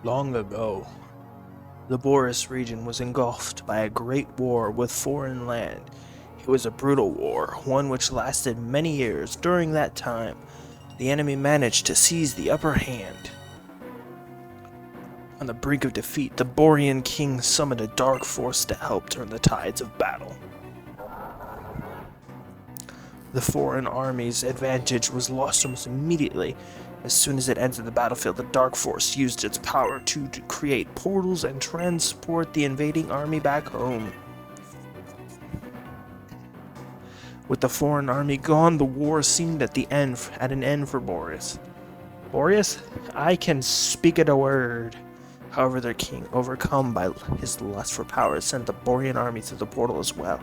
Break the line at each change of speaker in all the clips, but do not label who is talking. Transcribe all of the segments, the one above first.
Long ago, the Boris region was engulfed by a great war with foreign land. It was a brutal war, one which lasted many years. During that time, the enemy managed to seize the upper hand. On the brink of defeat, the Borean king summoned a dark force to help turn the tides of battle. The foreign army's advantage was lost almost immediately. As soon as it entered the battlefield, the Dark Force used its power to create portals and transport the invading army back home. With the foreign army gone, the war seemed at an end for Boreas. Boreas, I can speak it a word. However, their king, overcome by his lust for power, sent the Borean army through the portal as well.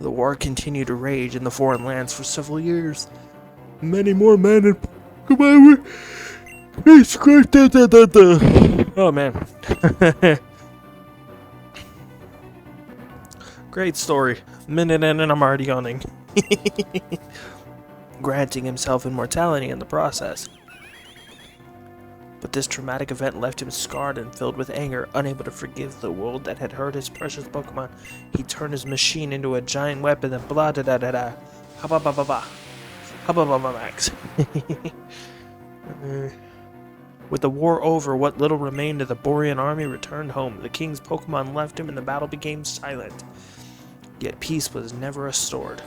The war continued to rage in the foreign lands for several years. Many more men and oh man. Great story. Minute in and I'm already yawning. Granting himself immortality in the process. But this traumatic event left him scarred and filled with anger, unable to forgive the world that had hurt his precious Pokemon. He turned his machine into a giant weapon and blah da da da da. Haba ba ba ba. Haba ba ba max. With the war over, what little remained of the Borean army returned home. The king's Pokemon left him and the battle became silent. Yet peace was never restored.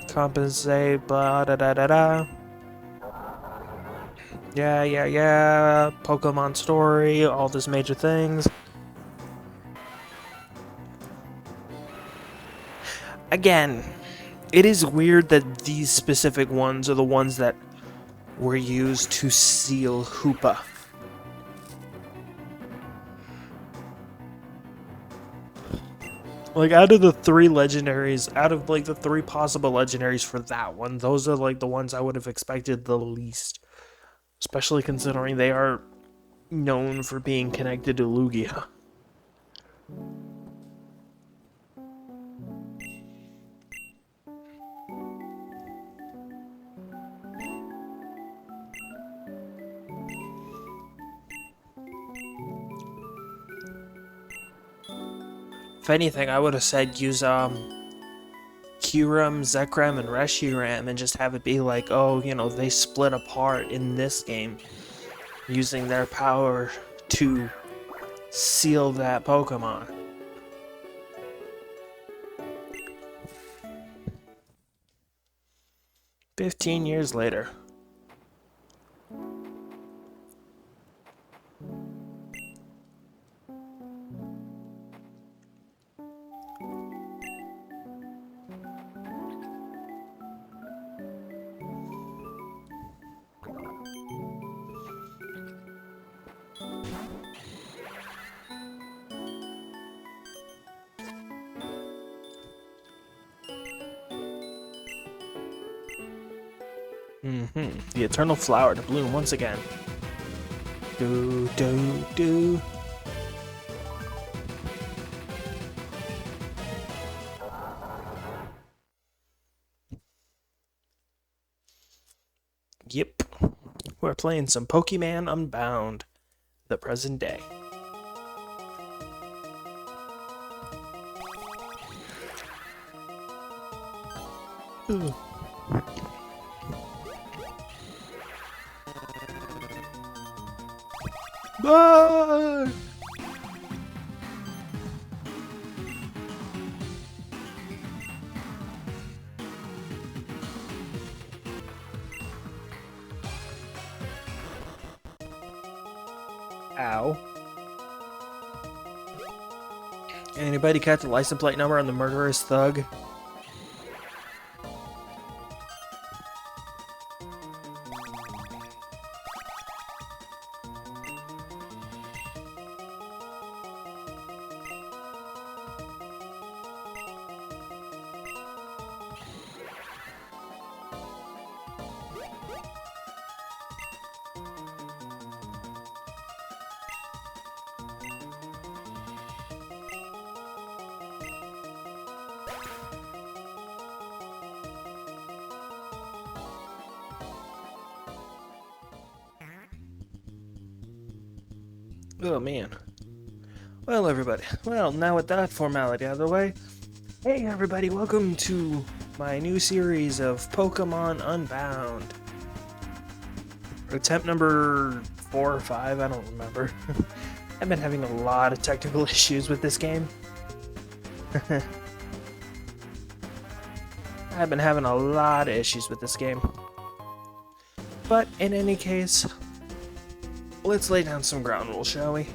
Compensate, blah da da da da. Yeah. Pokemon story, all these major things. Again, it is weird that these specific ones are the ones that were used to seal Hoopa. Like, out of the three legendaries, out of like the three possible legendaries for that one, those are like the ones I would have expected the least. Especially considering they are known for being connected to Lugia. If anything, I would have said use Kyurem, Zekrom, and Reshiram and just have it be like, oh, you know, they split apart in this game, using their power to seal that Pokemon. "15 years later. The eternal flower to bloom once again. Do. Yep. We're playing some Pokemon Unbound. The present day. Ooh. Ah! Ow. Anybody catch the license plate number on the murderous thug? Oh man. Well, everybody. Well, now with that formality out of the way, hey everybody, welcome to my new series of Pokemon Unbound. Attempt number 4 or 5, I don't remember. I've been having a lot of technical issues with this game. I've been having a lot of issues with this game. But in any case, let's lay down some ground rules, shall we?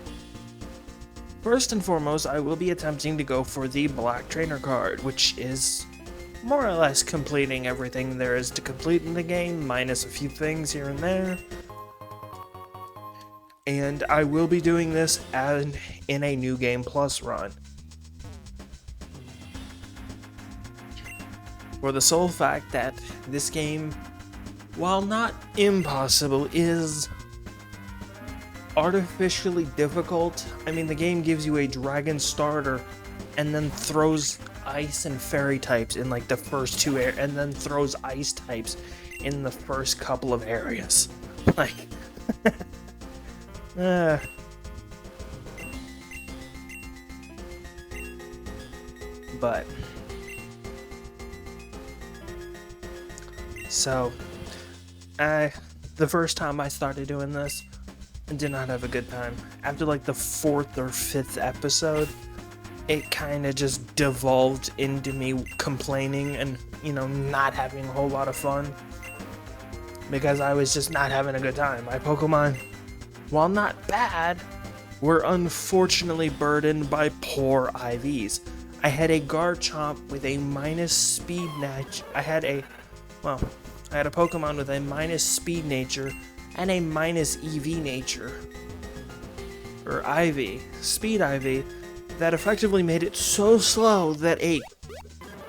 First and foremost, I will be attempting to go for the Black Trainer card, which is more or less completing everything there is to complete in the game, minus a few things here and there. And I will be doing this in a New Game Plus run. For the sole fact that this game, while not impossible, is artificially difficult. I mean, the game gives you a dragon starter and then throws ice and fairy types in like the first two and then throws ice types in the first couple of areas. Like but so the first time I started doing this, I did not have a good time. After like the 4th or 5th episode, it kind of just devolved into me complaining and, you know, not having a whole lot of fun. Because I was just not having a good time. My Pokemon, while not bad, were unfortunately burdened by poor IVs. I had a Garchomp with a minus speed nature. I had a Pokemon with a minus speed nature and a minus EV nature, or IV, speed IV, that effectively made it so slow that a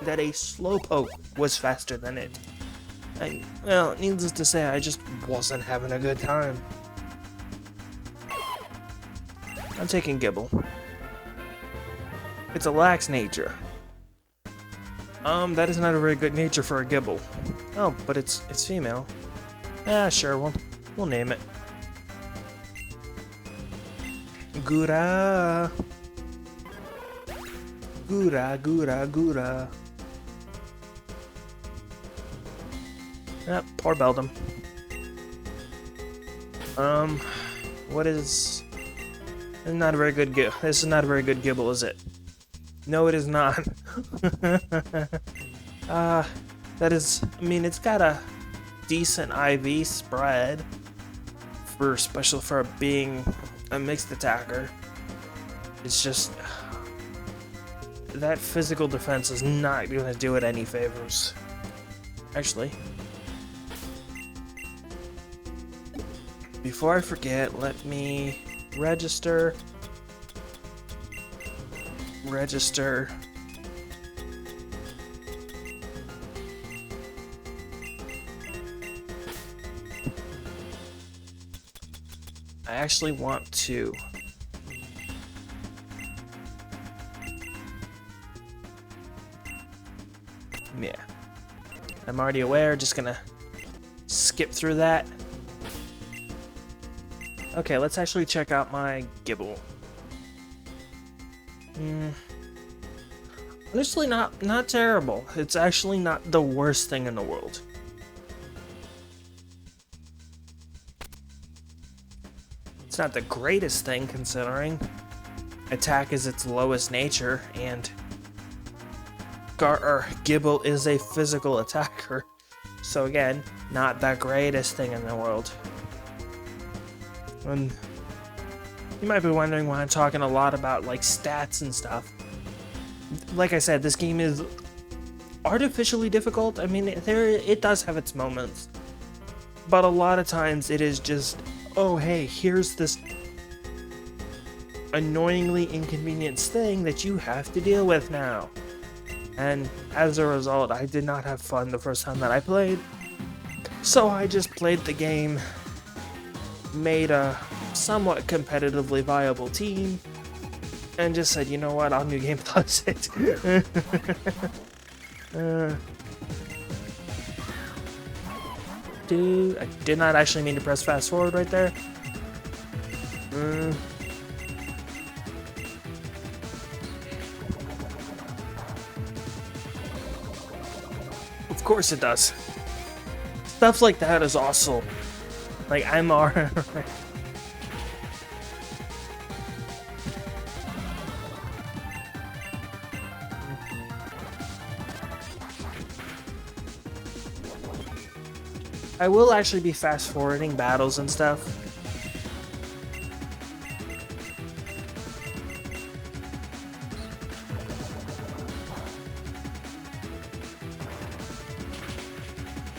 Slowpoke was faster than it. Well, needless to say, I just wasn't having a good time. I'm taking Gibble. It's a lax nature. That is not a very good nature for a Gibble. Oh, but it's female. Sure, we'll name it. Gura. Gura, Gura, Gura. Poor Beldum. What is... This is not a very good Gibble, is it? No, it is not. That is... I mean, it's got a decent IV spread for being a mixed attacker. It's just that physical defense is not going to do it any favors. Actually, before I forget, let me register. I actually want to I'm already aware, just gonna skip through that. Okay, let's actually check out my Gibble. Honestly, not terrible. It's actually not the worst thing in the world. It's not the greatest thing, considering attack is its lowest nature, and Gibble is a physical attacker. So again, not the greatest thing in the world. And you might be wondering why I'm talking a lot about like stats and stuff. Like I said, this game is artificially difficult. I mean, it does have its moments, but a lot of times it is just, oh hey, here's this annoyingly inconvenienced thing that you have to deal with now. And as a result, I did not have fun the first time that I played, so I just played the game, made a somewhat competitively viable team, and just said, you know what, I'll New Game Plus it. I did not actually mean to press fast forward right there. course it does. Stuff like that is also, like, I'm alright. I will actually be fast forwarding battles and stuff.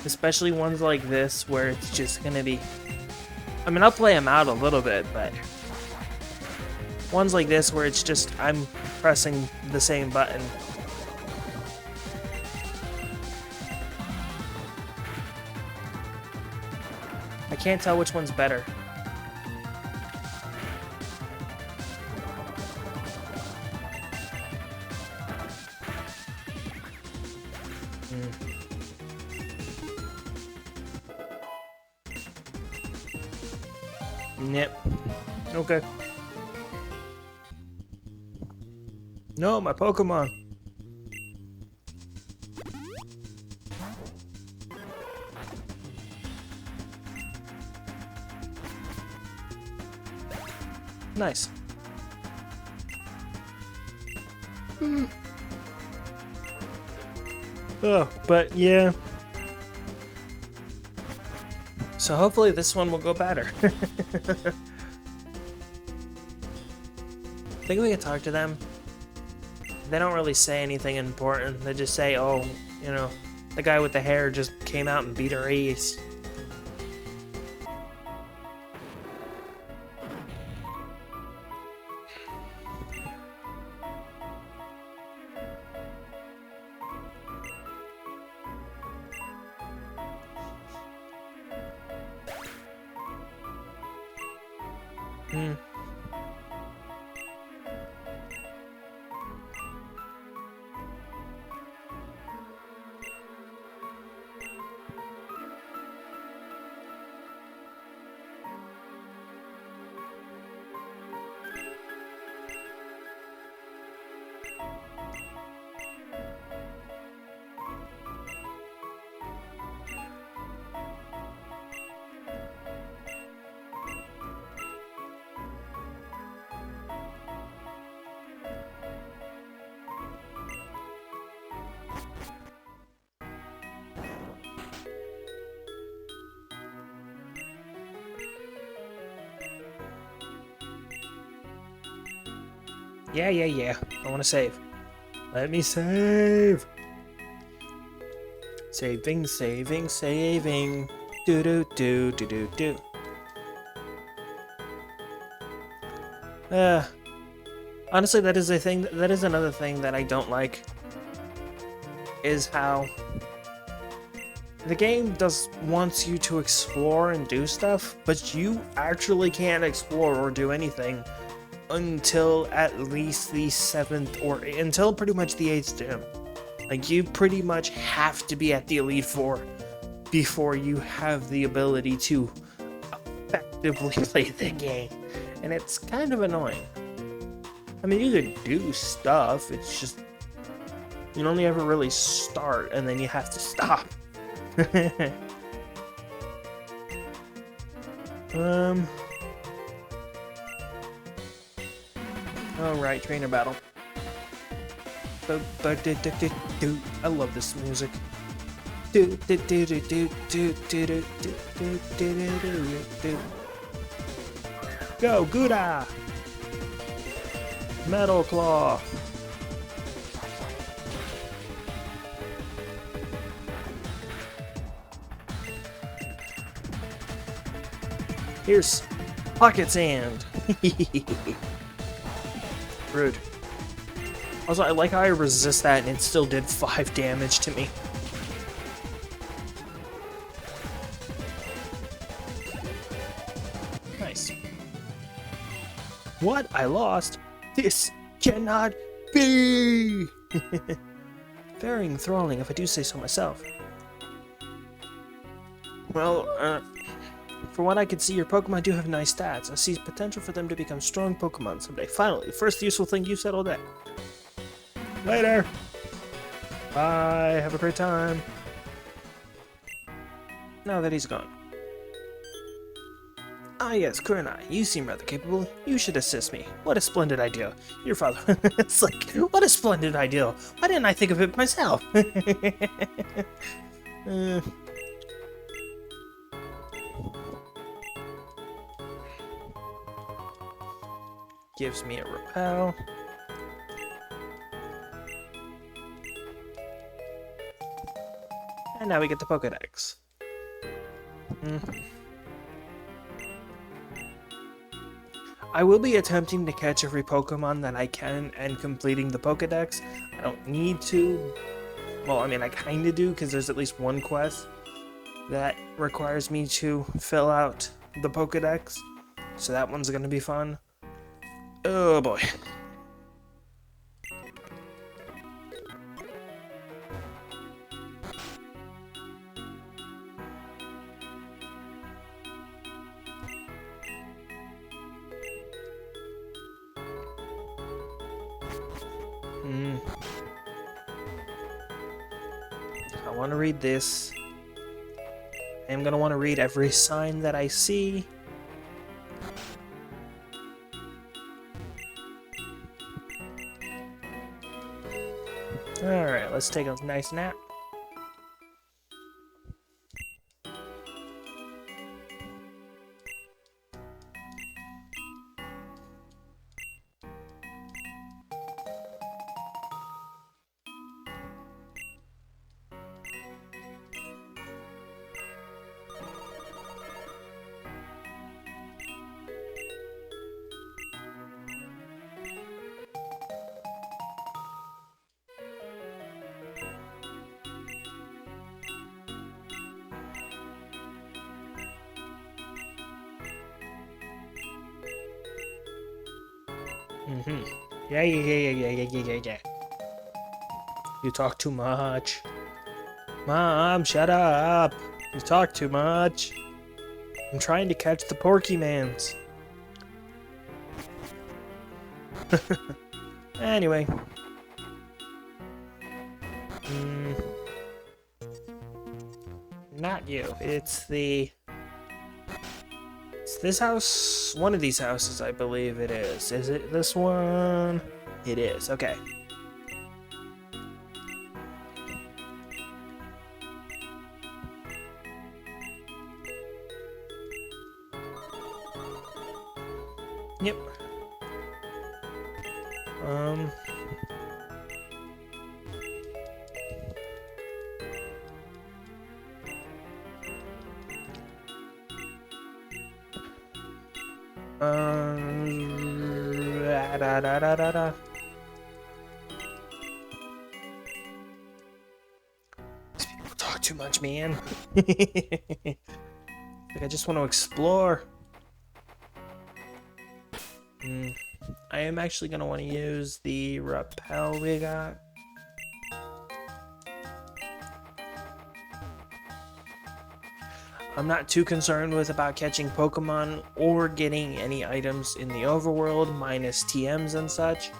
Especially ones like this where it's just gonna be... I mean, I'll play them out a little bit, but... Ones like this where it's just, I'm pressing the same button. I can't tell which one's better. Yep. Okay. No, my Pokemon. Nice. Oh, but yeah. So hopefully this one will go better. I think we can talk to them. They don't really say anything important. They just say, oh, you know, the guy with the hair just came out and beat our ace. Yeah. I want to save. Let me save. Saving. Do. Honestly, that is a thing. That is another thing that I don't like. Is how the game wants you to explore and do stuff, but you actually can't explore or do anything until at least the 7th or until pretty much the 8th gym. Like, you pretty much have to be at the Elite Four before you have the ability to effectively play the game. And it's kind of annoying. I mean, you could do stuff, it's just you only ever really start and then you have to stop. Alright, trainer battle. I love this music. Go, Gouda! Metal Claw! Here's Pocket Sand! Rude. Also, I like how I resist that and it still did 5 damage to me. Nice. What? I lost? This cannot be! Very enthralling, if I do say so myself. Well, for what I can see, your Pokemon do have nice stats. I see potential for them to become strong Pokemon someday. Finally, the first useful thing you said all day. Later! Bye, have a great time. now that he's gone. Ah yes, Kurenai, you seem rather capable. You should assist me. What a splendid idea. Your father... It's like, what a splendid idea. Why didn't I think of it myself? Gives me a repel. And now we get the Pokedex. I will be attempting to catch every Pokemon that I can and completing the Pokedex. I don't need to. Well, I mean, I kind of do, because there's at least one quest that requires me to fill out the Pokedex. So that one's going to be fun. Oh boy. I want to read this. I'm going to want to read every sign that I see. Alright, let's take a nice nap. Yeah. You talk too much. Mom, shut up. You talk too much. I'm trying to catch the Porkymans. Anyway. Not you. It's this house? One of these houses, I believe it is. Is it this one? It is. Okay. Yep. These people talk too much, man. Like, I just want to explore. I am actually going to want to use the repel we got. I'm not too concerned about catching Pokemon or getting any items in the overworld, minus TMs and such.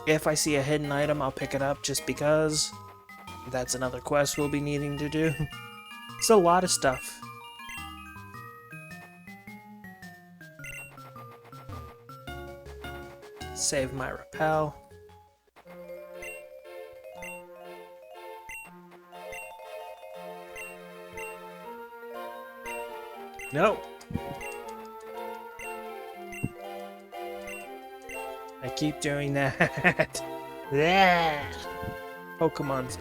If I see a hidden item, I'll pick it up just because. That's another quest we'll be needing to do. It's a lot of stuff. Save my repel. No. I keep doing that. Yeah. Pokemon's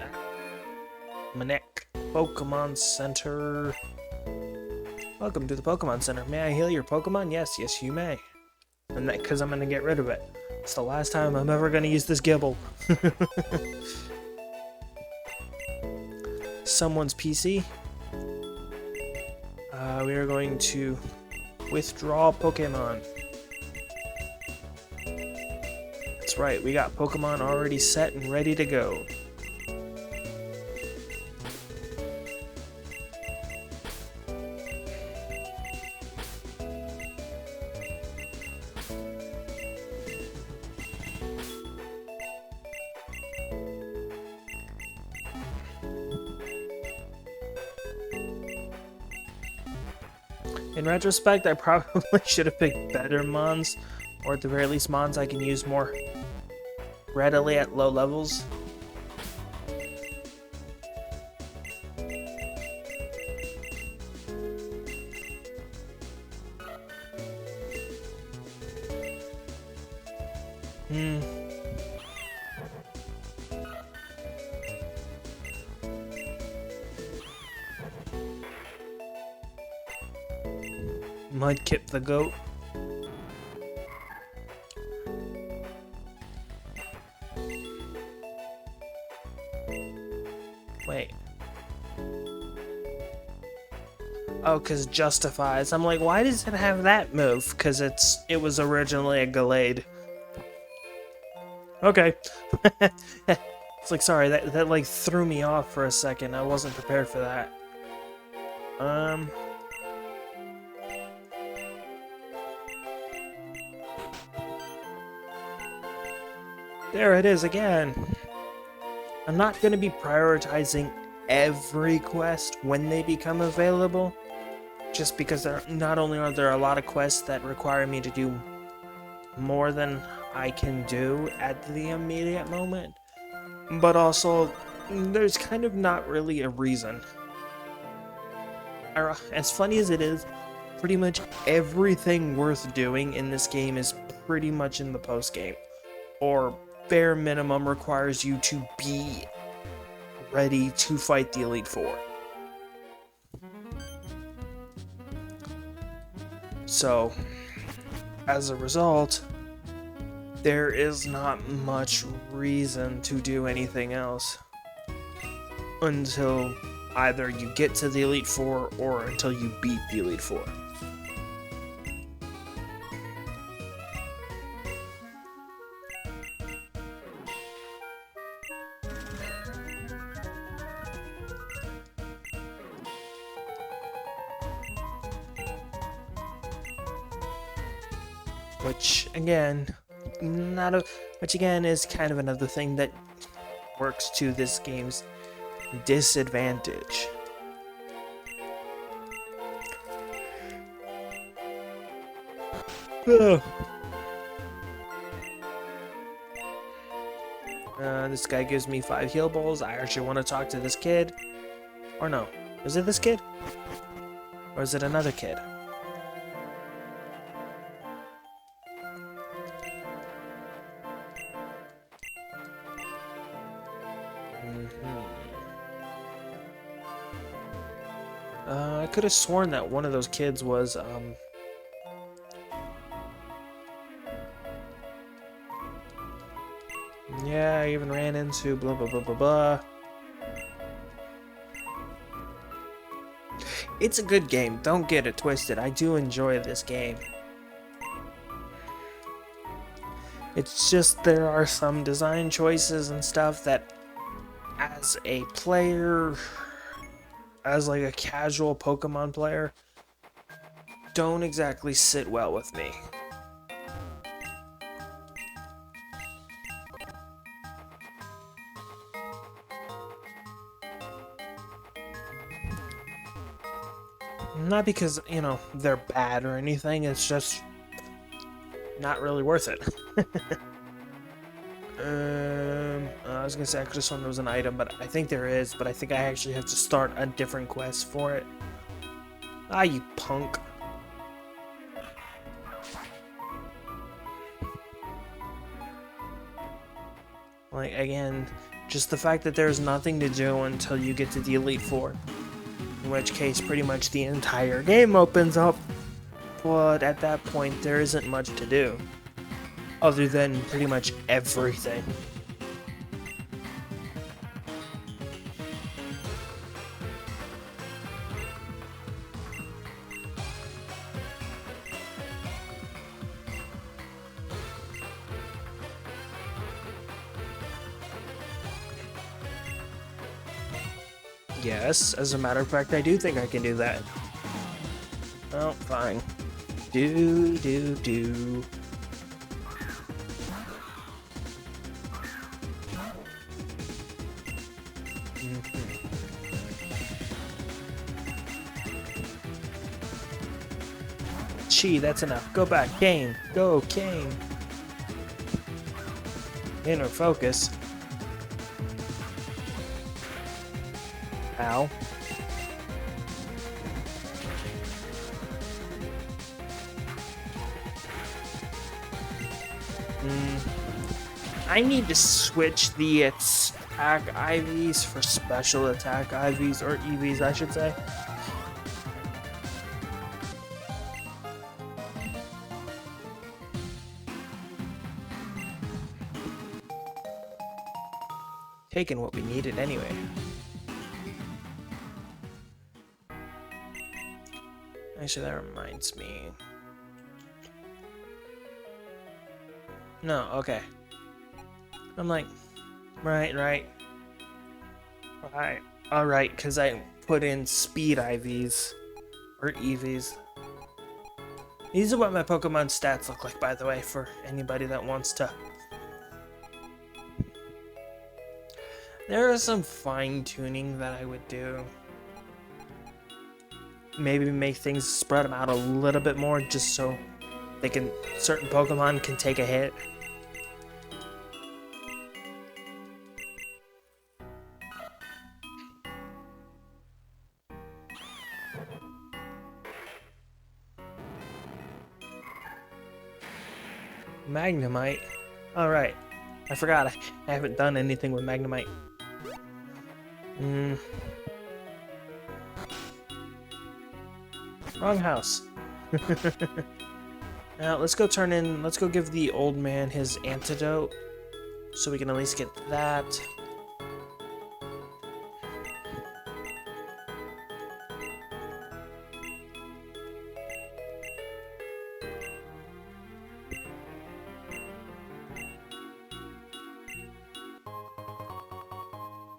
my neck. Pokemon Center. Welcome to the Pokemon Center. May I heal your Pokemon? Yes, you may. And that because I'm gonna get rid of it. It's the last time I'm ever gonna use this Gibble. Someone's PC. We are going to withdraw Pokemon. That's right, we got Pokemon already set and ready to go. In retrospect, I probably should have picked better mons, or at the very least mons I can use more readily at low levels. Mudkip the goat. Wait. Oh, because justifies. I'm like, why does it have that move? Because it was originally a Gallade. Okay. It's like, sorry, that like threw me off for a second. I wasn't prepared for that. There it is again. I'm not going to be prioritizing every quest when they become available, just because not only are there a lot of quests that require me to do more than I can do at the immediate moment, but also there's kind of not really a reason. As funny as it is, pretty much everything worth doing in this game is pretty much in the post-game, or bare minimum requires you to be ready to fight the Elite Four. So, as a result, there is not much reason to do anything else until either you get to the Elite Four or until you beat the Elite Four. Which again is kind of another thing that works to this game's disadvantage. This guy gives me 5 heal balls. I actually want to talk to this kid. Or no, is it this kid? Or is it another kid? I could have sworn that one of those kids was, yeah, I even ran into blah blah blah blah blah. It's a good game, don't get it twisted. I do enjoy this game. It's just there are some design choices and stuff that, as a player, as like a casual Pokemon player, don't exactly sit well with me. Not because, you know, they're bad or anything, it's just not really worth it. I was gonna say I could have sworn there was an item, but I think there is, but I think I actually have to start a different quest for it. Ah, you punk. Like, again, just the fact that there's nothing to do until you get to the Elite Four. In which case, pretty much the entire game opens up, but at that point, there isn't much to do. Other than pretty much everything. Yes, as a matter of fact, I do think I can do that. Oh, fine. Do. chi, that's enough. Go back, game. Go, game. Inner focus. Ow. I need to switch the attack IVs for special attack IVs, or EVs, I should say. Taking what we needed anyway. Actually, that reminds me. No, okay. I'm like, right. Alright, because I put in speed IVs. Or EVs. These are what my Pokemon stats look like, by the way, for anybody that wants to. There is some fine-tuning that I would do. Maybe make things, spread them out a little bit more, just so they can, certain Pokemon can take a hit. Magnemite? Alright. I forgot, I haven't done anything with Magnemite. Wrong house. Now, let's go give the old man his antidote. So we can at least get that.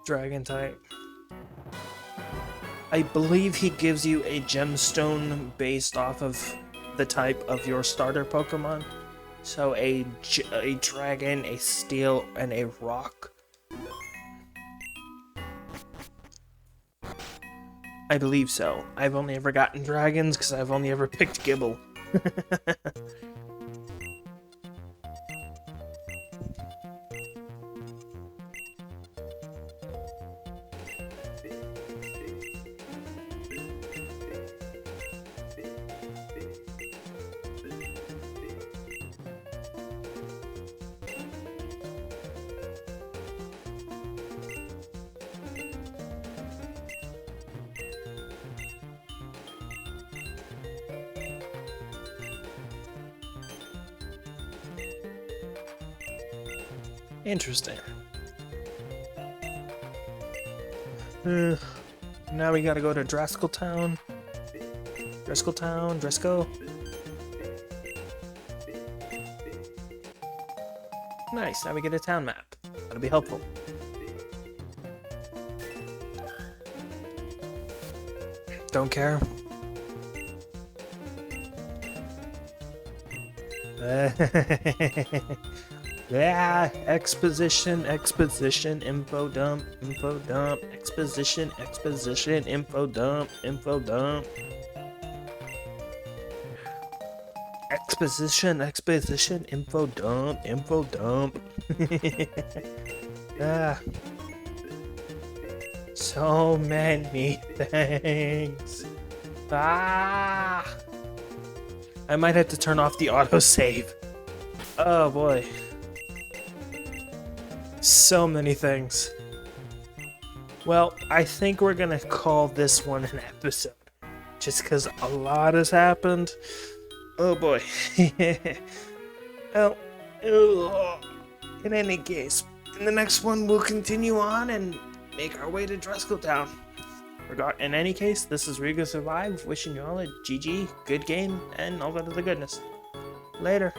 Dragon type. I believe he gives you a gemstone based off of the type of your starter Pokemon. So a dragon, a steel, and a rock. I believe so. I've only ever gotten dragons because I've only ever picked Gibble. Interesting. Now we gotta go to Driscoll Town. Driscoll. Nice, now we get a town map. That'll be helpful. Don't care. Yeah, exposition, info dump, exposition, info dump. Exposition, info dump. Ah. So many things. Ah. I might have to turn off the autosave. Oh boy. So many things. Well, I think we're gonna call this one an episode. Just because a lot has happened. Oh boy. Well, in any case, in the next one we'll continue on and make our way to Driscoll Town. In any case, this is Rigo Survive, wishing you all a GG, good game, and all that other goodness. Later.